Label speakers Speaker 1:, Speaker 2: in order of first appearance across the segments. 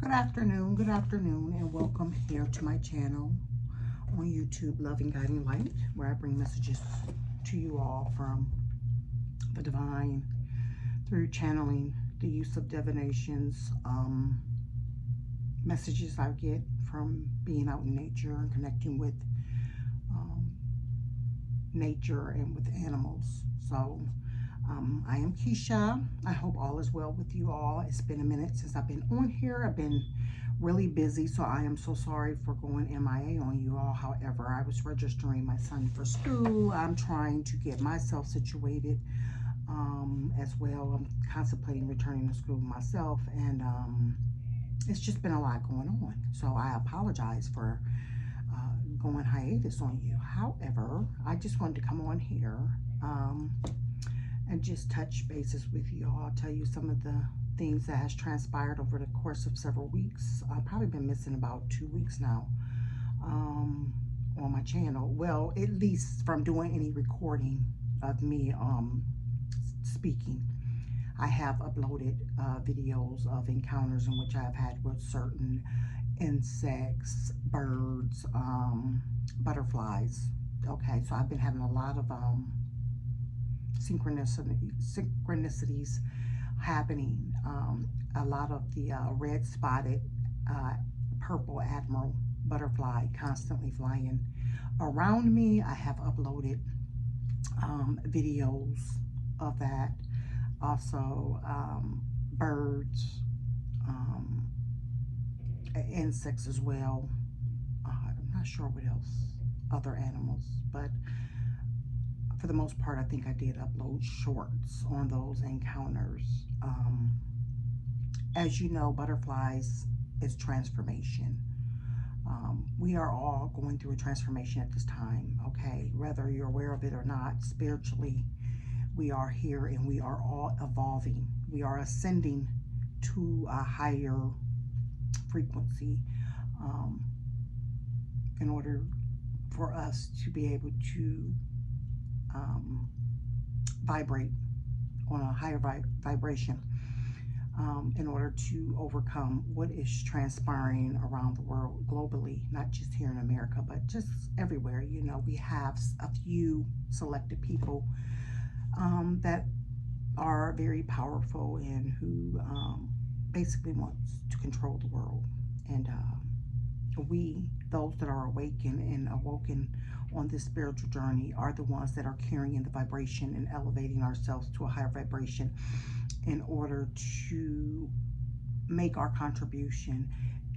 Speaker 1: good afternoon, and welcome here to my channel on YouTube, Loving Guiding Light, where I bring messages to you all from the divine through channeling, the use of divinations, messages I get from being out in nature and connecting with nature and with animals. So I am Keisha. I hope all is well with you all. It's been a minute since I've been on here. I've been really busy, so I am so sorry for going MIA on you all. However, I was registering my son for school. I'm trying to get myself situated as well. I'm contemplating returning to school myself, and it's just been a lot going on. So I apologize for going hiatus on you. However, I just wanted to come on here and just touch bases with you all. I'll tell you some of the things that has transpired over the course of several weeks. I've probably been missing about 2 weeks now on my channel. Well, at least from doing any recording of me speaking. I have uploaded videos of encounters in which I've had with certain insects, birds, butterflies. Okay, so I've been having a lot of synchronicities happening. A lot of the red spotted purple admiral butterfly constantly flying around me. I have uploaded videos of that. Also birds, insects as well. I'm not sure what else, other animals, but for the most part, I think I did upload shorts on those encounters. As you know, butterflies is transformation. We are all going through a transformation at this time, okay? Whether you're aware of it or not, spiritually, we are here and we are all evolving. We are ascending to a higher frequency in order for us to be able to vibrate on a higher vibration in order to overcome what is transpiring around the world globally, not just here in America, but just everywhere. You know, we have a few selected people that are very powerful and who basically wants to control the world. And we, those that are awakened and awoken on this spiritual journey, are the ones that are carrying the vibration and elevating ourselves to a higher vibration in order to make our contribution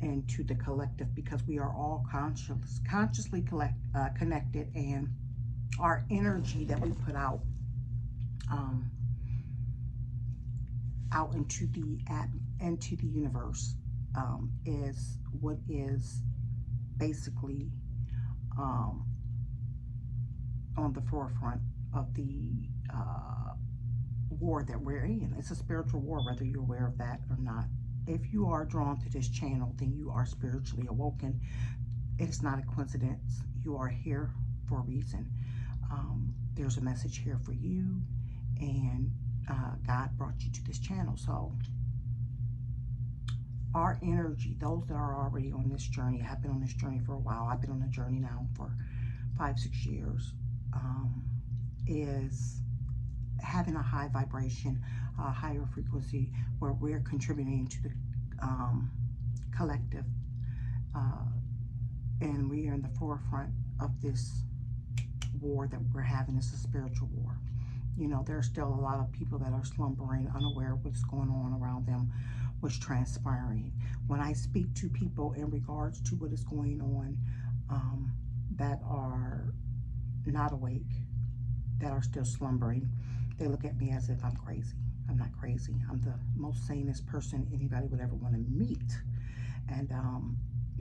Speaker 1: into the collective, because we are all consciously connected, and our energy that we put out into the universe is what is basically on the forefront of the war that we're in. It's a spiritual war, whether you're aware of that or not. If you are drawn to this channel, then you are spiritually awoken. It's not a coincidence. You are here for a reason. There's a message here for you, and God brought you to this channel. So our energy, those that are already on this journey, have been on this journey for a while. I've been on a journey now for 5-6 years, is having a high vibration, a higher frequency, where we're contributing to the collective, and we are in the forefront of this war that we're having. It's a spiritual war. You know, there's still a lot of people that are slumbering, unaware of what's going on around them, what's transpiring. When I speak to people in regards to what is going on, that are not awake, that are still slumbering, they look at me as if I'm crazy. I'm not crazy. I'm the most sanest person anybody would ever want to meet. And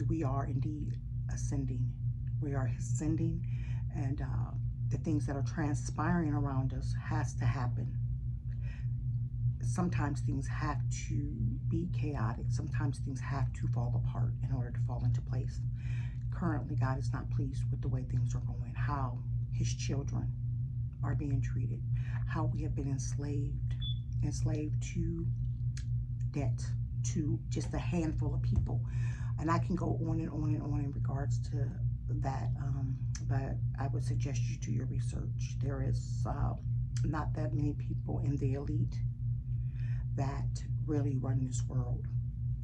Speaker 1: we are indeed ascending. We are ascending, and the things that are transpiring around us has to happen. Sometimes things have to be chaotic. Sometimes things have to fall apart in order to fall into place. Currently, God is not pleased with the way things are going, how his children are being treated, how we have been enslaved to debt, to just a handful of people. And I can go on and on and on in regards to that, but I would suggest you do your research. There is not that many people in the elite that really run this world.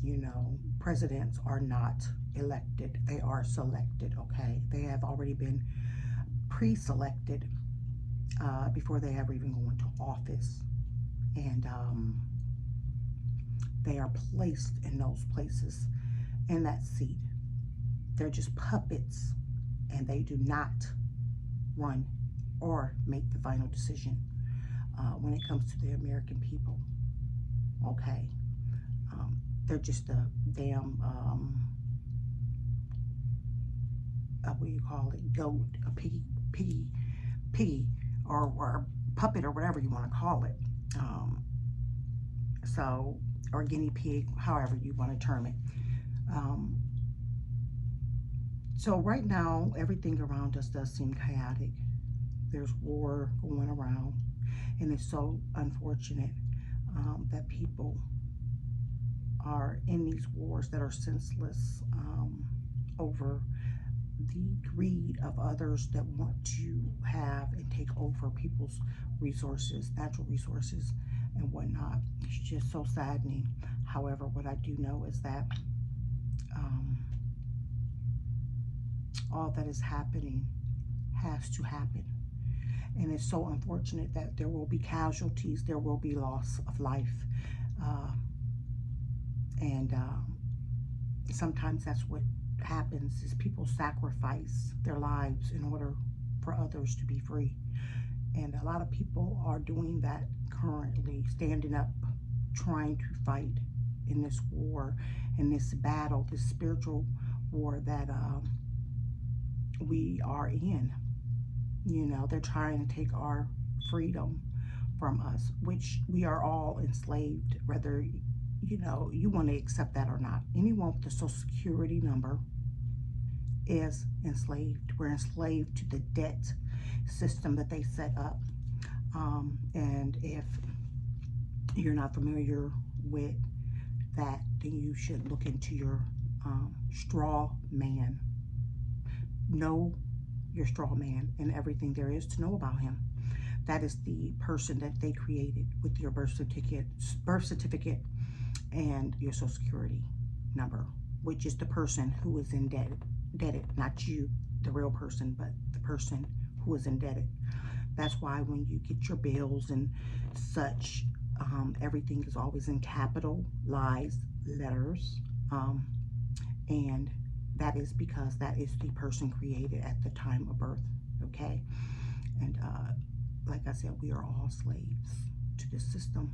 Speaker 1: You know, presidents are not elected, they are selected, okay? They have already been pre-selected before they ever even go into office. And they are placed in those places, in that seat. They're just puppets, and they do not run or make the final decision when it comes to the American people, okay? They're just a damn, what do you call it, goat, a piggy, or puppet, or whatever you want to call it. So, or guinea pig, however you want to term it. So right now, everything around us does seem chaotic. There's war going around, and it's so unfortunate that people are in these wars that are senseless over the greed of others that want to have and take over people's resources, natural resources, and whatnot. It's just so saddening. However, what I do know is that all that is happening has to happen. And it's so unfortunate that there will be casualties, there will be loss of life. And sometimes that's what happens, is people sacrifice their lives in order for others to be free. And a lot of people are doing that currently, standing up, trying to fight in this war, in this battle, this spiritual war that we are in. You know, they're trying to take our freedom from us, which we are all enslaved, whether, you know, you want to accept that or not. Anyone with a social security number is enslaved. We're enslaved to the debt system that they set up. And if you're not familiar with that, then you should look into your straw man. Know your straw man and everything there is to know about him. That is the person that they created with your birth certificate and your social security number, which is the person who is indebted, not you, the real person, but the person who is indebted. That's why when you get your bills and such, everything is always in capitalized letters, and that is because that is the person created at the time of birth, okay? And like I said, we are all slaves to this system.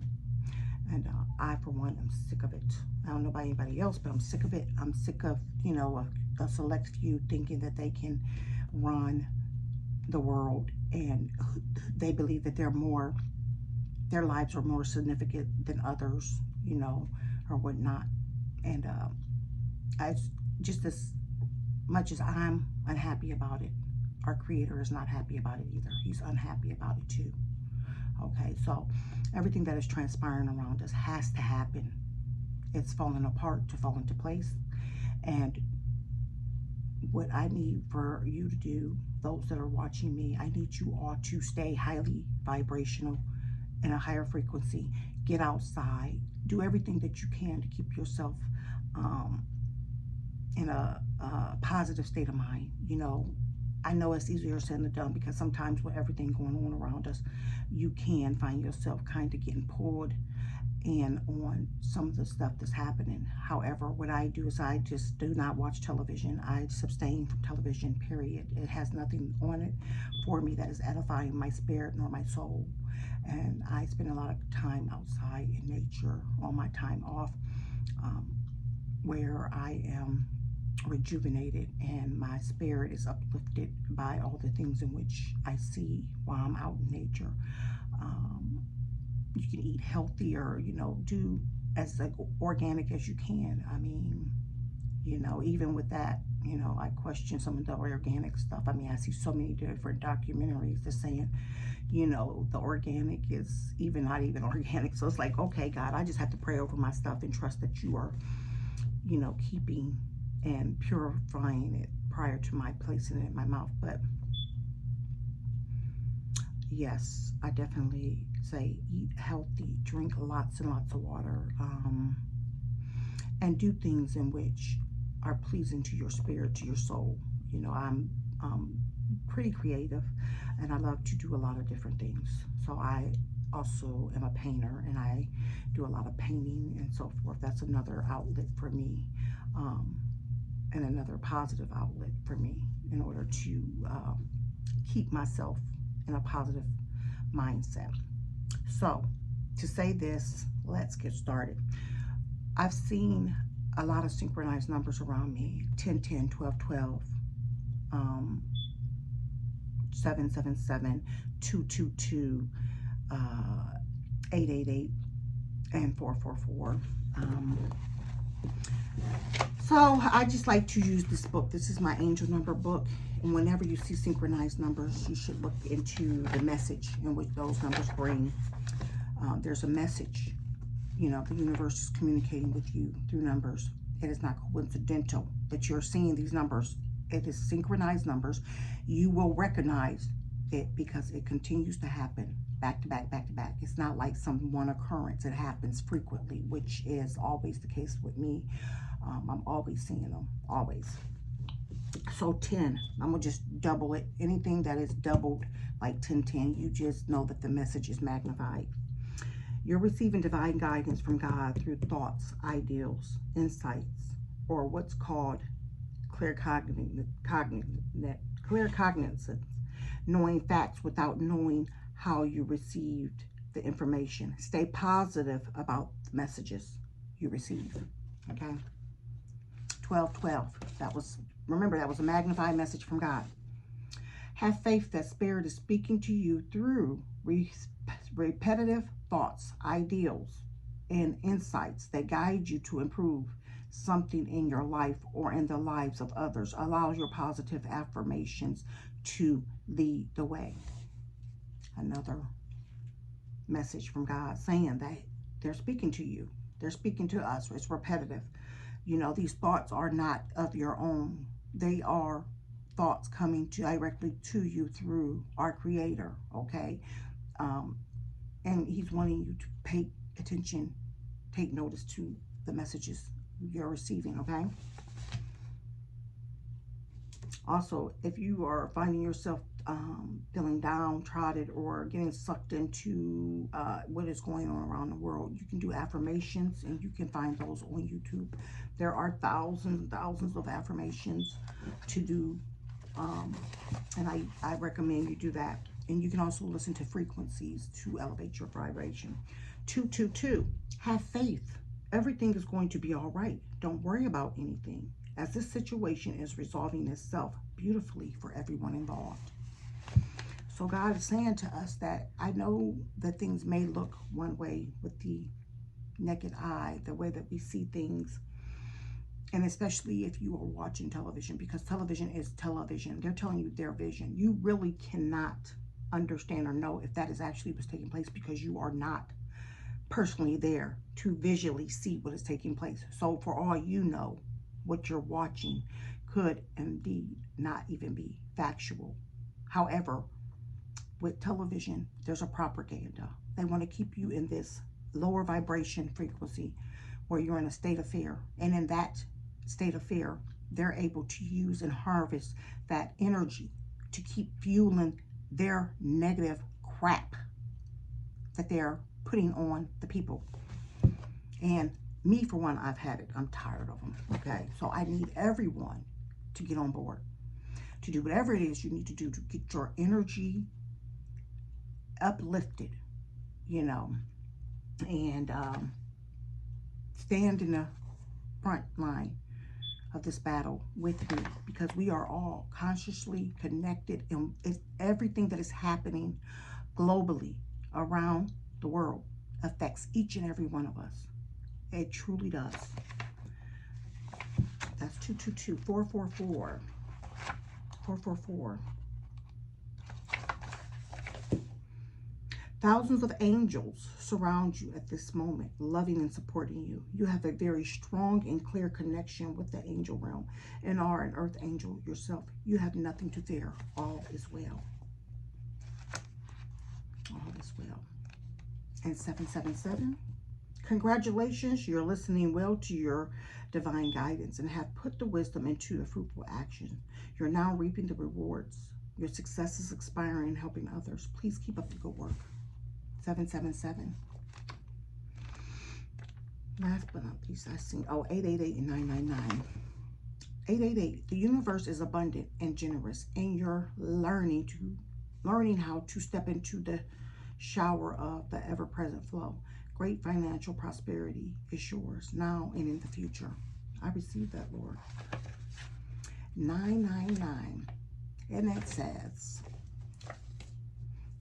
Speaker 1: And I, for one, am sick of it. I don't know about anybody else, but I'm sick of it. I'm sick of, you know, a select few thinking that they can run the world, and they believe that their lives are more significant than others, you know, or whatnot. And just as much as I'm unhappy about it, our Creator is not happy about it either. He's unhappy about it too. Okay, so everything that is transpiring around us has to happen. It's falling apart to fall into place. And what I need for you to do, those that are watching me, I need you all to stay highly vibrational, in a higher frequency. Get outside. Do everything that you can to keep yourself in a positive state of mind. You know, I know it's easier said than done, because sometimes with everything going on around us, you can find yourself kind of getting pulled in on some of the stuff that's happening. However, what I do is I just do not watch television. I just abstain from television, period. It has nothing on it for me that is edifying my spirit nor my soul. And I spend a lot of time outside in nature on my time off, where I am rejuvenated and my spirit is uplifted by all the things in which I see while I'm out in nature. You can eat healthier, you know, do as like organic as you can. I mean, you know, even with that, You know, I question some of the organic stuff. I mean, I see so many different documentaries that's saying, you know, the organic is even not even organic. So it's like, okay, God, I just have to pray over my stuff and trust that you are, you know, keeping and purifying it prior to my placing it in my mouth. But yes, I definitely say eat healthy, drink lots and lots of water, and do things in which are pleasing to your spirit, to your soul. You know, I'm pretty creative, and I love to do a lot of different things. So I also am a painter, and I do a lot of painting and so forth. That's another outlet for me, and another positive outlet for me in order to keep myself in a positive mindset. So, to say this, let's get started. I've seen a lot of synchronized numbers around me: 10, 10, 12, 12, 7, 7, 7, 2, 2, 2, 8, 8, 8, and 4, 4, 4. So I just like to use this book. This is my angel number book. And whenever you see synchronized numbers, you should look into the message in which those numbers bring. There's a message. You know, the universe is communicating with you through numbers. It is not coincidental that you're seeing these numbers. It is synchronized numbers. You will recognize it because it continues to happen back to back, back to back. It's not like some one occurrence. It happens frequently, which is always the case with me. I'm always seeing them, always. So 10, I'm going to just double it. Anything that is doubled like 10, 10, you just know that the message is magnified. You're receiving divine guidance from God through thoughts, ideals, insights, or what's called clear cognizance, knowing facts without knowing how you received the information. Stay positive about the messages you receive. Okay. 12, 12. Remember, that was a magnified message from God. Have faith that Spirit is speaking to you through repetitive thoughts, ideals, and insights that guide you to improve something in your life or in the lives of others. Allow your positive affirmations to lead the way. Another message from God saying that they're speaking to you. They're speaking to us. It's repetitive. You know, these thoughts are not of your own. They are thoughts coming directly to you through our Creator, okay? And He's wanting you to pay attention, take notice to the messages you're receiving, okay? Also, if you are finding yourself feeling downtrodden or getting sucked into what is going on around the world, you can do affirmations, and you can find those on YouTube. There are thousands and thousands of affirmations to do, and I recommend you do that. And you can also listen to frequencies to elevate your vibration. 222, have faith. Everything is going to be all right. Don't worry about anything, as this situation is resolving itself beautifully for everyone involved. So God is saying to us that I know that things may look one way with the naked eye, the way that we see things, and especially if you are watching television, because television is television. They're telling you their vision. You really cannot understand or know if that is actually what's taking place because you are not personally there to visually see what is taking place. So for all you know, what you're watching could indeed not even be factual. However, with television, there's a propaganda. They want to keep you in this lower vibration frequency where you're in a state of fear. And in that state of fear, they're able to use and harvest that energy to keep fueling their negative crap that they're putting on the people. And me, for one, I've had it. I'm tired of them, okay? So I need everyone to get on board, to do whatever it is you need to do to get your energy uplifted, you know, and stand in the front line of this battle with me, because we are all consciously connected, and everything that is happening globally around the world affects each and every one of us. It truly does. That's 222, 444, 444. Thousands of angels surround you at this moment, loving and supporting you. You have a very strong and clear connection with the angel realm and are an earth angel yourself. You have nothing to fear. All is well. All is well. And 777. Congratulations, you're listening well to your divine guidance and have put the wisdom into a fruitful action. You're now reaping the rewards. Your success is expiring and helping others. Please keep up the good work. 777. Last but not least, I see, 888 and 999. 888, the universe is abundant and generous, and you're learning how to step into the shower of the ever-present flow. Great financial prosperity is yours now and in the future. I receive that, Lord. 999. And it says,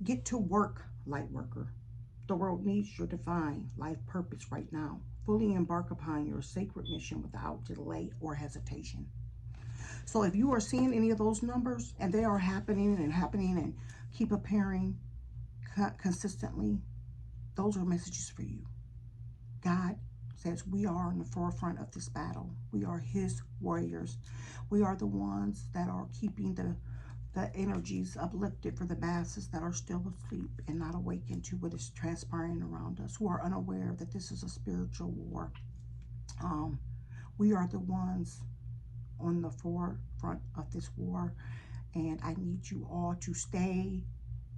Speaker 1: get to work, light worker. The world needs your divine life purpose right now. Fully embark upon your sacred mission without delay or hesitation. So if you are seeing any of those numbers and they are happening and keep appearing consistently, those are messages for you. God says we are in the forefront of this battle. We are his warriors. We are the ones that are keeping the energies uplifted for the masses that are still asleep and not awakened to what is transpiring around us, who are unaware that this is a spiritual war. We are the ones on the forefront of this war, and I need you all to stay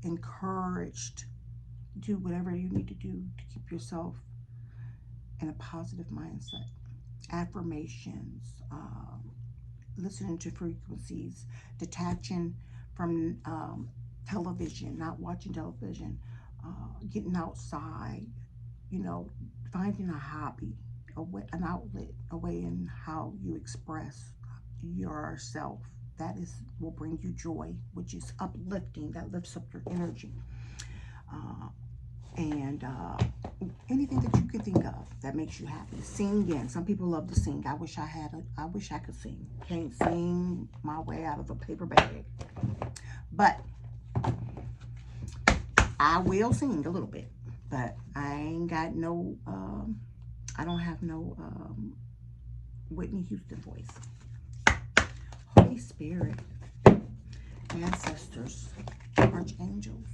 Speaker 1: encouraged. Do whatever you need to do to keep yourself in a positive mindset. Affirmations, listening to frequencies, detaching from television, not watching television, getting outside, finding a hobby, an outlet, a way in how you express yourself. That will bring you joy, which is uplifting, that lifts up your energy. And anything that you can think of that makes you happy. Singing. Some people love to sing. I wish I could sing. Can't sing my way out of a paper bag. But I will sing a little bit. But I ain't got no, I don't have no Whitney Houston voice. Holy Spirit, ancestors, archangels,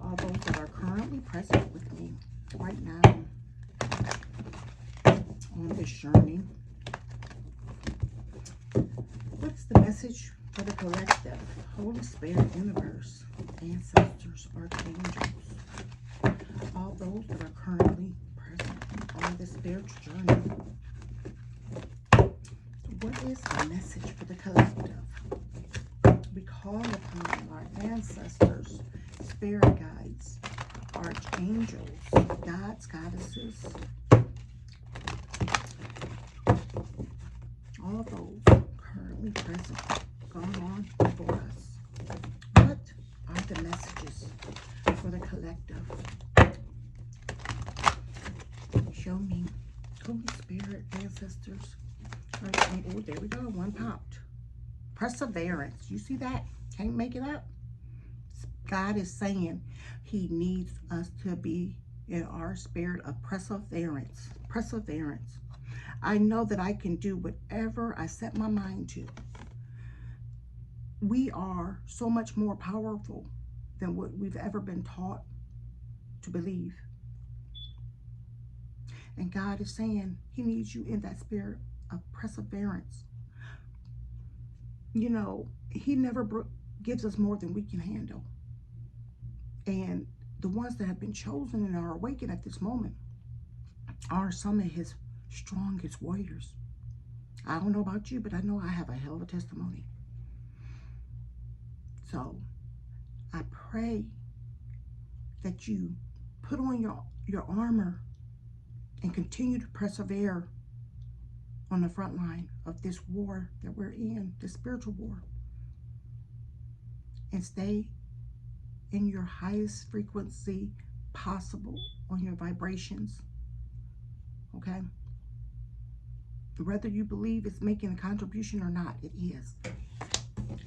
Speaker 1: all those that are currently present with me right now on this journey. What's the message for the collective? Holy Spirit, universe, ancestors, archangels, all those that are currently present on this spiritual journey. What is the message for the collective? We call upon our ancestors, spirit guides, archangels, gods, goddesses, all those currently present, gone on before us. What are the messages for the collective? Show me. Holy Spirit, ancestors, archangels. Oh, there we go. One popped. Perseverance. You see that? Can't make it up. God is saying he needs us to be in our spirit of perseverance. Perseverance. I know that I can do whatever I set my mind to. We are so much more powerful than what we've ever been taught to believe. And God is saying he needs you in that spirit of perseverance. He never gives us more than we can handle. And the ones that have been chosen and are awakened at this moment are some of his strongest warriors. I don't know about you, but I know I have a hell of a testimony. So I pray that you put on your armor and continue to persevere on the front line of this war that we're in, this spiritual war. And stay in your highest frequency possible on your vibrations. Okay? Whether you believe it's making a contribution or not, it is.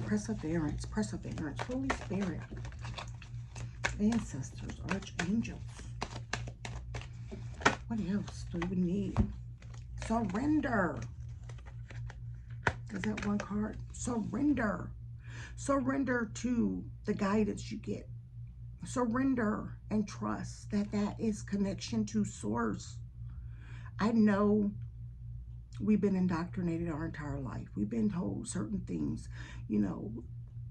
Speaker 1: Perseverance, perseverance, Holy Spirit, ancestors, archangels. What else do we need? Surrender. Is that one card? Surrender. Surrender to the guidance you get. Surrender and trust that that is connection to source. I know we've been indoctrinated our entire life. We've been told certain things, you know,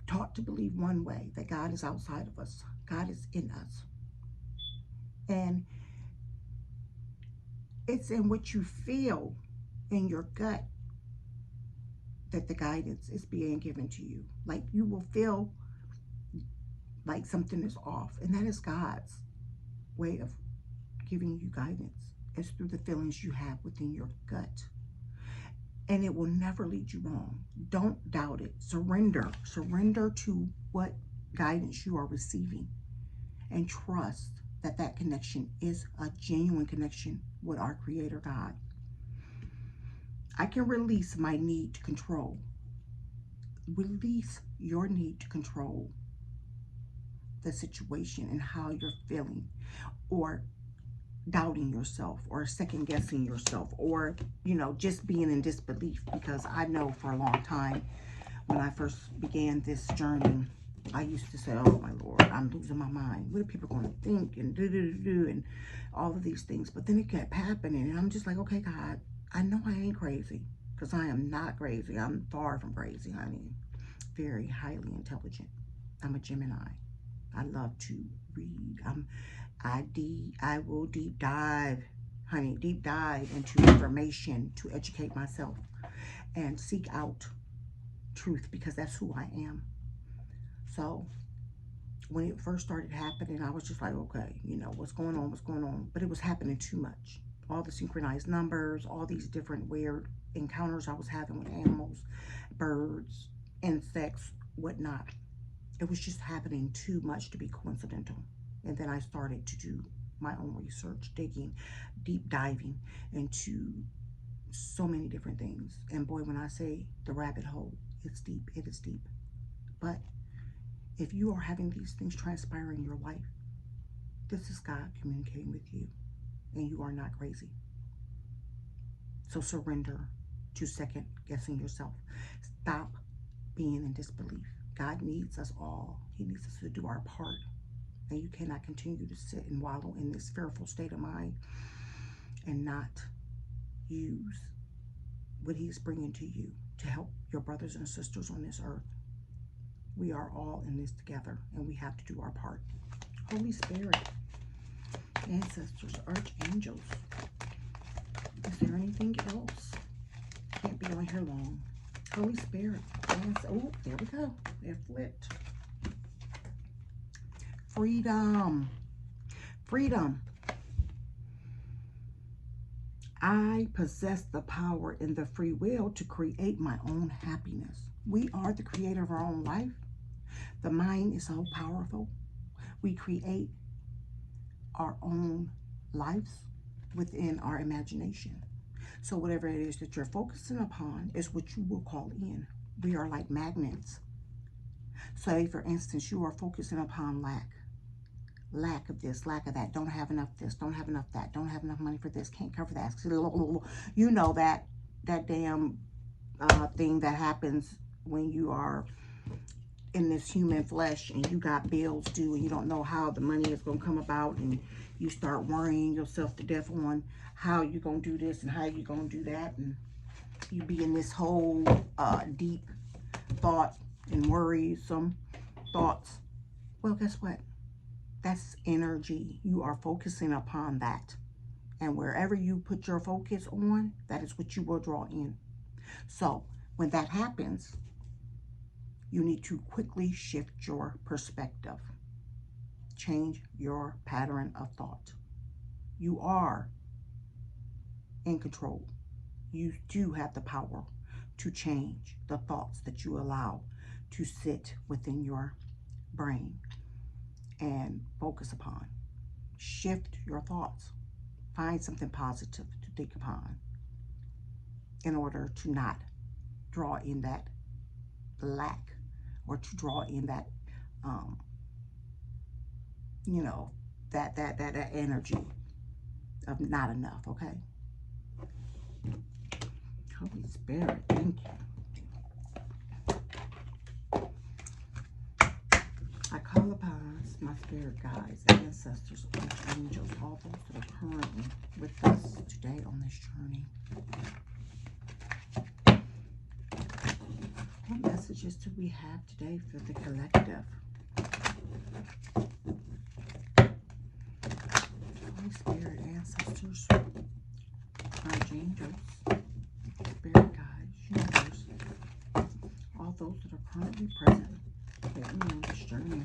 Speaker 1: taught to believe one way, that God is outside of us. God is in us. And it's in what you feel in your gut that the guidance is being given to you. Like you will feel like something is off. And that is God's way of giving you guidance. It's through the feelings you have within your gut. And it will never lead you wrong. Don't doubt it. Surrender. Surrender to what guidance you are receiving. And trust that that connection is a genuine connection with our Creator God. I can release my need to control. Release your need to control the situation and how you're feeling, or doubting yourself, or second guessing yourself, or, you know, just being in disbelief. Because I know for a long time, when I first began this journey, I used to say, oh my Lord, I'm losing my mind. What are people going to think? And and all of these things. But then it kept happening. And I'm just like, okay, God, I know I ain't crazy. Because I am not crazy. I'm far from crazy, honey. Very highly intelligent. I'm a Gemini. I love to read. I will deep dive, honey, deep dive into information to educate myself and seek out truth, because that's who I am. So when it first started happening, I was just like, okay, you know, what's going on, what's going on? But it was happening too much. All the synchronized numbers, all these different weird encounters I was having with animals, birds, insects, whatnot. It was just happening too much to be coincidental. And then I started to do my own research, digging, deep diving into so many different things. And boy, when I say the rabbit hole, it's deep. It is deep. But if you are having these things transpire in your life, this is God communicating with you, and you are not crazy. So surrender to second guessing yourself. Stop being in disbelief. God needs us all. He needs us to do our part. And you cannot continue to sit and wallow in this fearful state of mind and not use what He's bringing to you to help your brothers and sisters on this earth. We are all in this together, and we have to do our part. Holy Spirit, ancestors, archangels. Is there anything else? Can't be on here long. Holy Spirit. Oh, there we go. They're flipped. Freedom. Freedom. I possess the power and the free will to create my own happiness. We are the creator of our own life. The mind is so powerful. We create our own lives within our imagination. So whatever it is that you're focusing upon is what you will call in. We are like magnets. Say, for instance, you are focusing upon lack. Lack of this, lack of that, don't have enough this, don't have enough that, don't have enough money for this, can't cover that. You know that damn thing that happens when you are in this human flesh and you got bills due and you don't know how the money is going to come about, and you start worrying yourself to death on how you're going to do this and how you're going to do that, and you be in this whole deep thought and worrisome thoughts. Well, guess what? That's energy. You are focusing upon that. And wherever you put your focus on, that is what you will draw in. So when that happens, you need to quickly shift your perspective. Change your pattern of thought. You are in control. You do have the power to change the thoughts that you allow to sit within your brain and focus upon. Shift your thoughts. Find something positive to think upon. in order to not draw in that lack, or to draw in that, um, you know, that energy of not enough, okay? Holy Spirit, thank you. I call upon my spirit guides, ancestors, angels, all those that are currently with us today on this journey. What messages do we have today for the collective? Holy Spirit, ancestors, archangels, spirit guides, universe, all those that are currently present with me on this journey.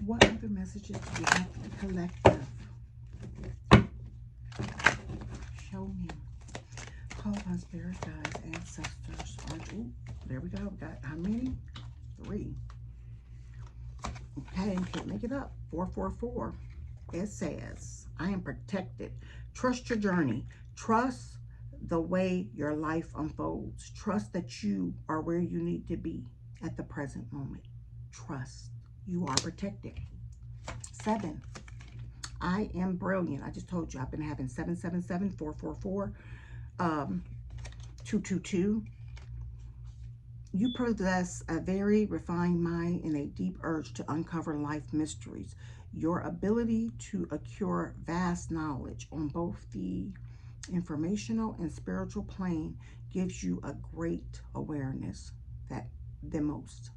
Speaker 1: What other messages do you have for the collective? Show me. Call upon spirit guides, ancestors. Ooh, there we go. We got how many? 3. Okay, can't make it up. 444. It says, I am protected. Trust your journey. Trust the way your life unfolds. Trust that you are where you need to be at the present moment. Trust. You are protected. 7. I am brilliant. I just told you I've been having 777, 444, 222. You possess a very refined mind and a deep urge to uncover life mysteries. Your ability to acquire vast knowledge on both the informational and spiritual plane gives you a great awareness that the most.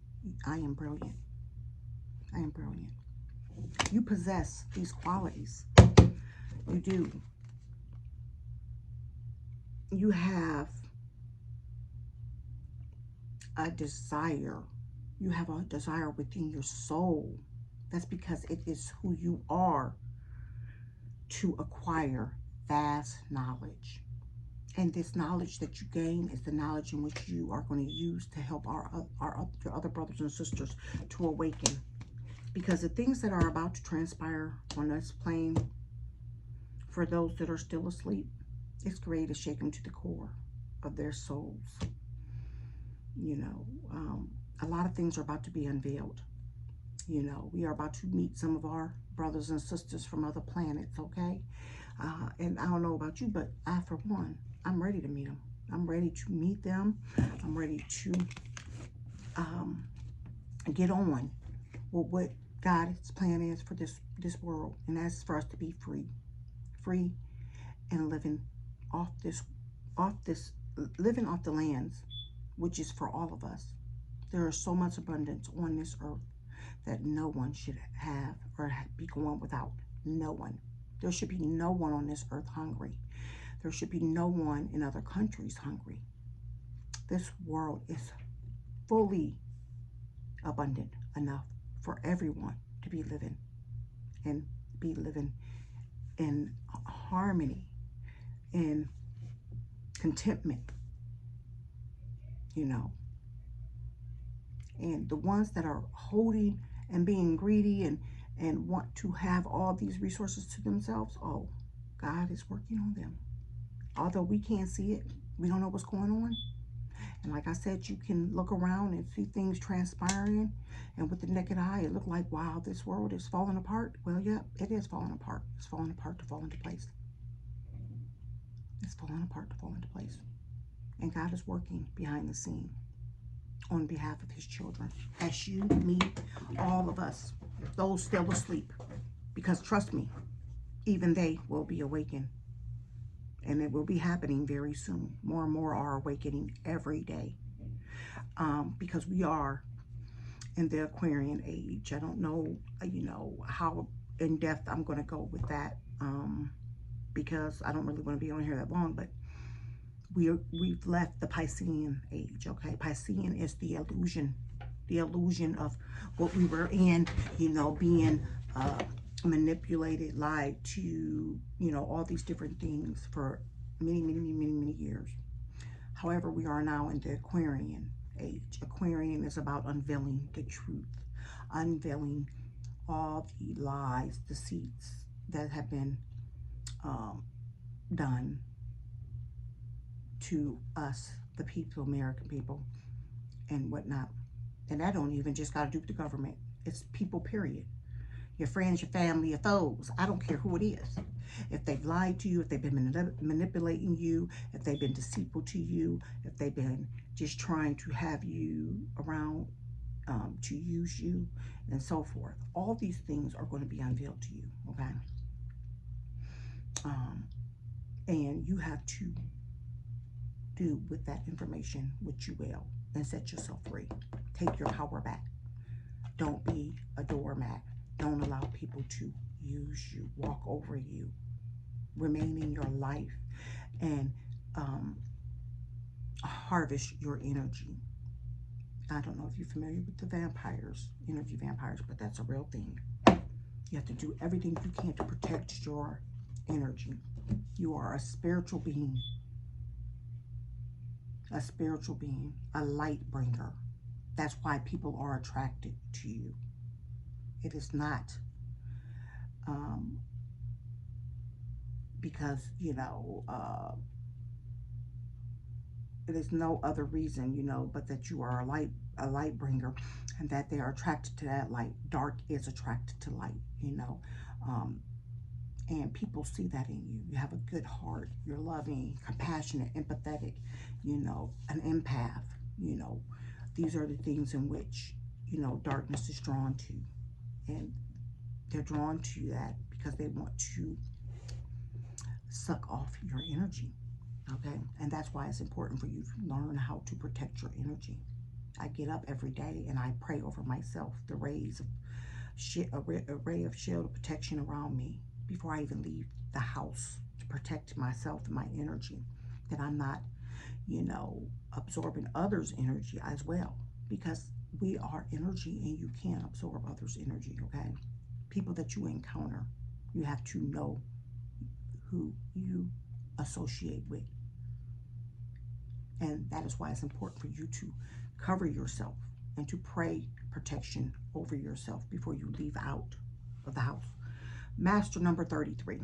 Speaker 1: I am brilliant. I am brilliant. You possess these qualities. You do. You have a desire. You have a desire within your soul. That's because it is who you are to acquire vast knowledge. And this knowledge that you gain is the knowledge in which you are going to use to help your other brothers and sisters to awaken. Because the things that are about to transpire on this plane, for those that are still asleep, it's great to shake them to the core of their souls. You know, a lot of things are about to be unveiled. You know, we are about to meet some of our brothers and sisters from other planets, okay? And I don't know about you, but I, for one, I'm ready to meet them. I'm ready to meet them. I'm ready to get on with what God's plan is for this world. And that's for us to be free. Free and living off living off the lands, which is for all of us. There is so much abundance on this earth that no one should have or be going without. No one. There should be no one on this earth hungry. There should be no one in other countries hungry. This world is fully abundant enough for everyone to be living in harmony, in contentment, you know. And the ones that are holding and being greedy and want to have all these resources to themselves, oh, God is working on them. Although we can't see it, we don't know what's going on. And like I said, you can look around and see things transpiring, and with the naked eye, it looked like, wow, this world is falling apart. Well, yeah, it is falling apart. It's falling apart to fall into place. It's falling apart to fall into place. And God is working behind the scene on behalf of his children. As you meet all of us, those still asleep. Because trust me, even they will be awakened. And it will be happening very soon. More and more are awakening every day. Because we are in the Aquarian age. I don't know, you know, how in depth I'm going to go with that. Because I don't really want to be on here that long. But we've left the Piscean age, okay? Piscean is the illusion of what we were in, you know, being manipulated, lied to, you know, all these different things for many years. However, we are now in the Aquarian age. Aquarian is about unveiling the truth, unveiling all the lies, deceits that have been done to us, the people, American people, and whatnot. And that don't even just got to do with the government. It's people, period. Your friends, your family, your foes. I don't care who it is. If they've lied to you, if they've been manipulating you, if they've been deceitful to you, if they've been just trying to have you around, to use you, and so forth. All these things are going to be unveiled to you, okay? Um, and you have to do with that information what you will and set yourself free. Take your power back. Don't be a doormat. Don't allow people to use you, walk over you. Remain in your life and harvest your energy. I don't know if you're familiar with the vampires, energy vampires, but that's a real thing. You have to do everything you can to protect your energy. You are a spiritual being, a light bringer. That's why people are attracted to you. It is not because, it is no other reason, but that you are a light bringer, and that they are attracted to that light. Dark is attracted to light, and people see that in you. You have a good heart. You're loving, compassionate, empathetic, an empath, These are the things in which, darkness is drawn to. And they're drawn to that because they want to suck off your energy, okay? And that's why it's important for you to learn how to protect your energy. I get up every day and I pray over myself, the rays of a ray of shield of protection around me before I even leave the house, to protect myself and my energy, that I'm not, absorbing others' energy as well, because we are energy and you can't absorb others' energy, okay? People that you encounter, you have to know who you associate with. And that is why it's important for you to cover yourself and to pray protection over yourself before you leave out of the house. Master number 33.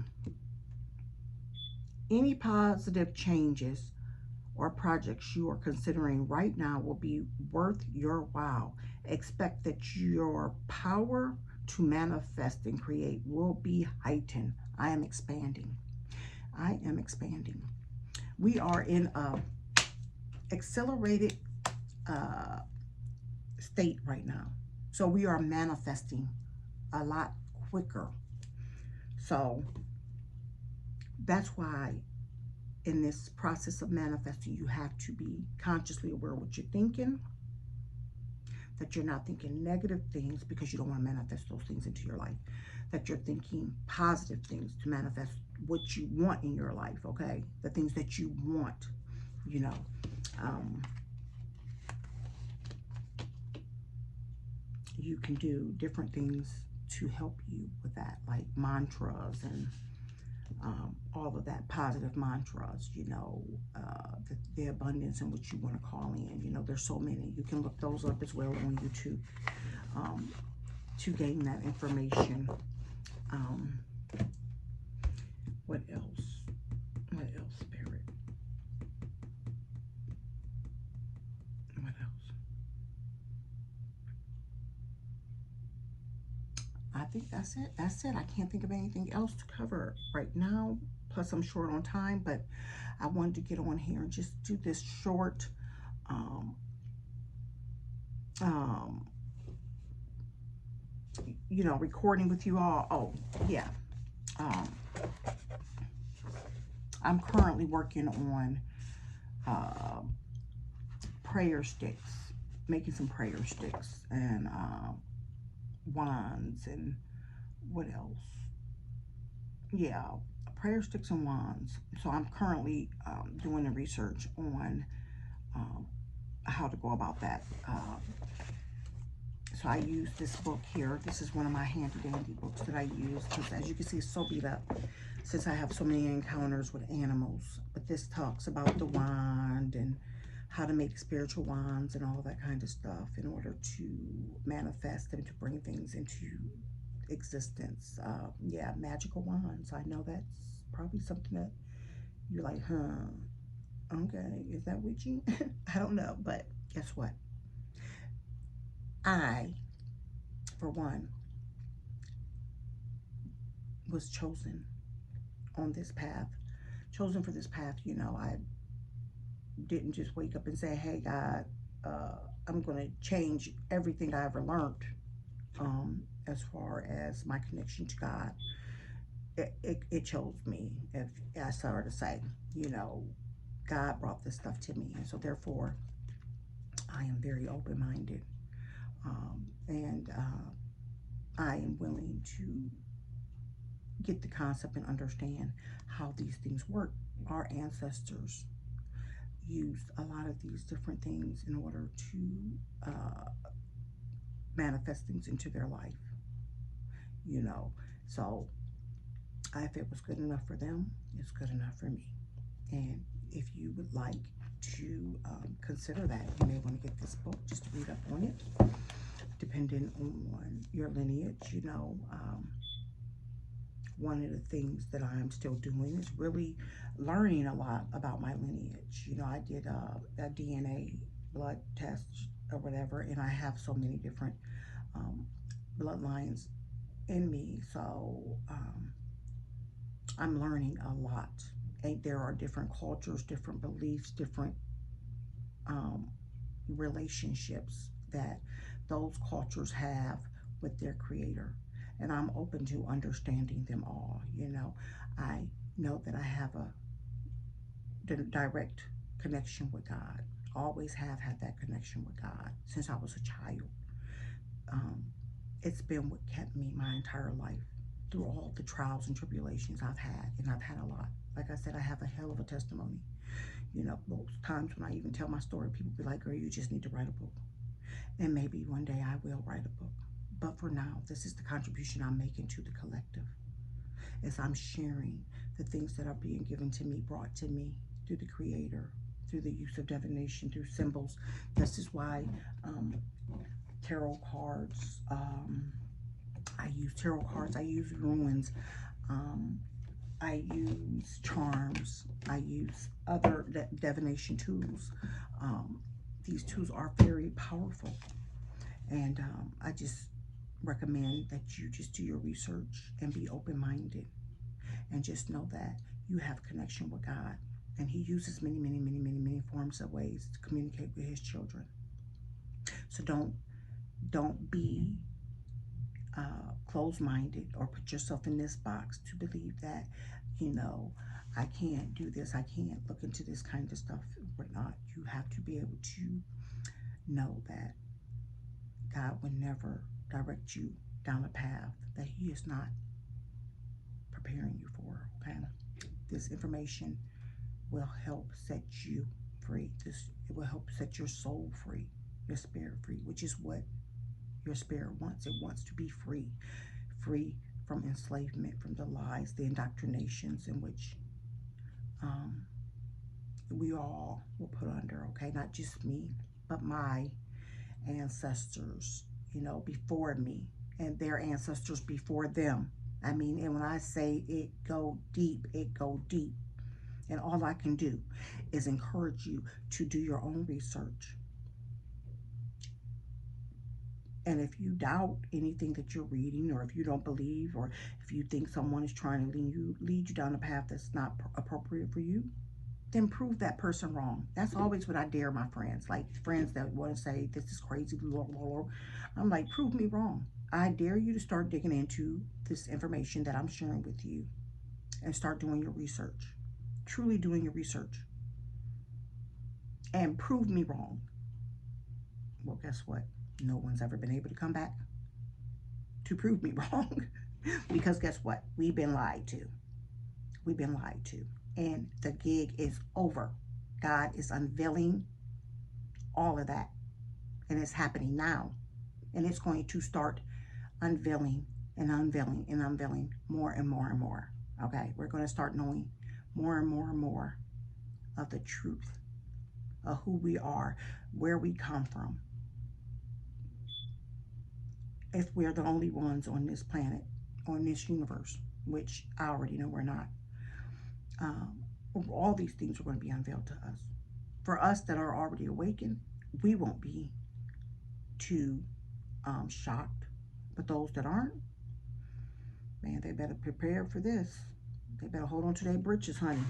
Speaker 1: Any positive changes or projects you are considering right now will be worth your while. Expect that your power to manifest and create will be heightened. I am expanding. I am expanding. We are in a accelerated state right now. So we are manifesting a lot quicker. So that's why in this process of manifesting, you have to be consciously aware of what you're thinking, that you're not thinking negative things because you don't want to manifest those things into your life, that you're thinking positive things to manifest what you want in your life, okay? The things that you want, you can do different things to help you with that, like mantras and all of that, positive mantras, the abundance in which you want to call in. There's so many. You can look those up as well on YouTube to gain that information. What else? What else, Spirit? What else? I think that's it. That's it. I can't think of anything else to cover right now. Plus, I'm short on time, but I wanted to get on here and just do this short recording with you all. Oh, yeah. I'm currently working on prayer sticks, making some prayer sticks and wands and what else? Yeah, prayer sticks and wands. So I'm currently doing the research on how to go about that. So I use this book here. This is one of my handy dandy books that I use because, as you can see, it's so beat up since I have so many encounters with animals. But this talks about the wand and how to make spiritual wands and all that kind of stuff in order to manifest and to bring things into existence. Yeah, magical wands. I know that's probably something that you're like, huh? Okay, is that witchy? I don't know, but guess what? I, for one, was chosen on this path. Chosen for this path, you know, I didn't just wake up and say, hey, God, I'm going to change everything I ever learned as far as my connection to God. It chose me, if I started to say, you know, God brought this stuff to me. And so, therefore, I am very open minded. And I am willing to get the concept and understand how these things work. Our ancestors used a lot of these different things in order to manifest things into their life, you know. So if it was good enough for them, it's good enough for me. And if you would like to consider that, you may want to get this book just to read up on it, depending on your lineage. You know, one of the things that I am still doing is really learning a lot about my lineage. You know, I did a DNA blood test or whatever, and I have so many different bloodlines in me. So I'm learning a lot. And there are different cultures, different beliefs, different relationships that those cultures have with their creator. And I'm open to understanding them all. You know, I know that I have a direct connection with God. Always have had that connection with God since I was a child. Um, it's been what kept me my entire life through all the trials and tribulations I've had, and I've had a lot. Like I said, I have a hell of a testimony. You know, most times when I even tell my story, people be like, girl, you just need to write a book. And maybe one day I will write a book. But for now, this is the contribution I'm making to the collective. As I'm sharing the things that are being given to me, brought to me through the Creator, through the use of divination, through symbols. This is why tarot cards, I use tarot cards, I use runes, I use charms, I use other divination tools. These tools are very powerful, and I just recommend that you just do your research and be open-minded, and just know that you have connection with God, and He uses many, many, many, many, many forms of ways to communicate with His children. So don't be closed-minded or put yourself in this box to believe that, you know, I can't do this, I can't look into this kind of stuff or whatnot. You have to be able to know that God would never direct you down a path that He is not preparing you for, okay? This information will help set you free. It will help set your soul free, your spirit free, which is what your spirit wants. It wants to be free. Free from enslavement, from the lies, the indoctrinations in which we all were put under, okay? Not just me, but my ancestors, you know, before me, and their ancestors before them. I mean, and when I say it go deep, it go deep. And all I can do is encourage you to do your own research. And if you doubt anything that you're reading, or if you don't believe, or if you think someone is trying to lead you down a path that's not appropriate for you, then prove that person wrong. That's always what I dare my friends, like friends that want to say, this is crazy, blah, blah, blah. I'm like, prove me wrong. I dare you to start digging into this information that I'm sharing with you and start doing your research. Truly doing your research. And prove me wrong. Well, guess what? No one's ever been able to come back to prove me wrong. Because guess what? We've been lied to. We've been lied to. And the gig is over. God is unveiling all of that. And it's happening now. And it's going to start unveiling and unveiling and unveiling more and more and more. Okay? We're going to start knowing more and more and more of the truth of who we are, where we come from. If we're the only ones on this planet, on this universe, which I already know we're not. all these things are going to be unveiled to us. For us that are already awakened, we won't be too shocked. But those that aren't, man, they better prepare for this. They better hold on to their britches, honey.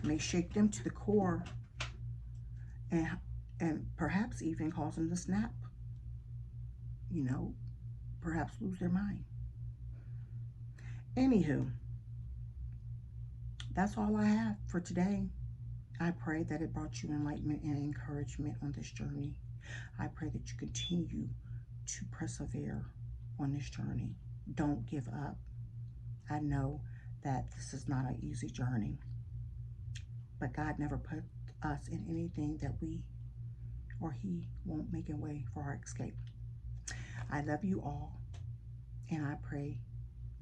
Speaker 1: May shake them to the core, and perhaps even cause them to snap. You know, perhaps lose their mind. Anywho, that's all I have for today. I pray that it brought you enlightenment and encouragement on this journey. I pray that you continue to persevere on this journey. Don't give up. I know that this is not an easy journey, but God never put us in anything that we or He won't make a way for our escape. I love you all, and I pray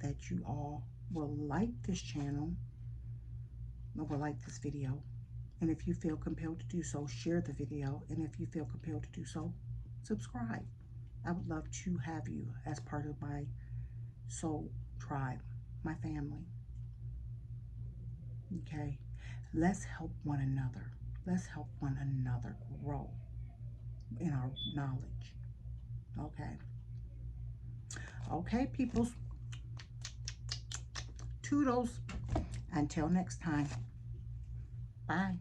Speaker 1: that you all will like this channel, or will like this video. And if you feel compelled to do so, share the video. And if you feel compelled to do so, subscribe. I would love to have you as part of my soul tribe, my family. Okay? Let's help one another. Let's help one another grow in our knowledge. Okay? Okay, peoples. Toodles. Until next time. Bye.